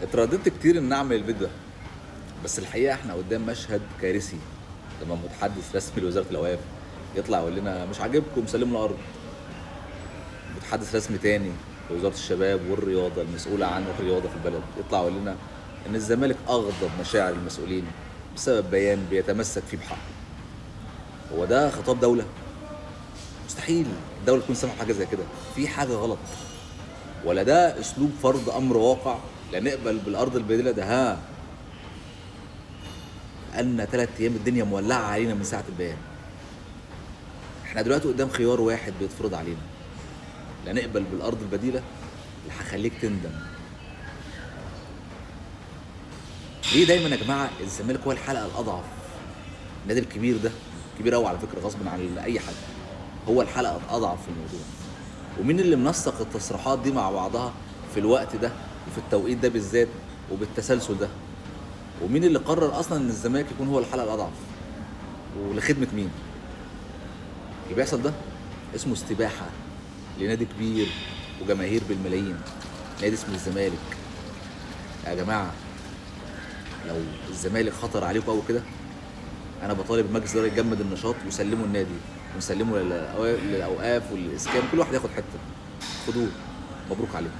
اترددت كتير ان اعمل الفيديو ده، بس الحقيقه احنا قدام مشهد كارثي لما متحدث رسمي لوزاره الاوقاف يطلع يقول لنا مش عاجبكم سلموا الارض. متحدث رسمي تاني لوزاره الشباب والرياضه المسؤوله عن الرياضه في البلد يطلع يقول لنا ان الزمالك اغضب مشاعر المسؤولين بسبب بيان بيتمسك فيه بحقه. هو ده خطاب دوله؟ مستحيل الدوله تكون سامحه حاجه زي كده، في حاجه غلط. ولا ده اسلوب فرض امر واقع؟ لا نقبل بالارض البديله ده. بقالنا 3 ايام الدنيا مولعه علينا من ساعه البيان. احنا دلوقتي قدام خيار واحد بيتفرض علينا، لا نقبل بالارض البديله اللي هخليك تندم. ليه دايما يا جماعه الزمالك هو الحلقه الاضعف؟ النادي الكبير ده كبير قوي على فكره غصب عن اي حد، هو الحلقه الاضعف في الموضوع. ومين اللي منسق التصريحات دي مع بعضها في الوقت ده وفي التوقيت ده بالذات وبالتسلسل ده؟ ومين اللي قرر اصلا ان الزمالك يكون هو الحلقه الاضعف؟ ولخدمه مين؟ اللي بيحصل ده اسمه استباحه لنادي كبير وجماهير بالملايين، نادي اسمه الزمالك. يا جماعه لو الزمالك خطر عليكم قوي كده، انا بطالب المجلس ده يجمد النشاط ويسلموا النادي ونسلمه للاوقاف والاسكان، كل واحد ياخد حته. خدوه، مبروك عليكم.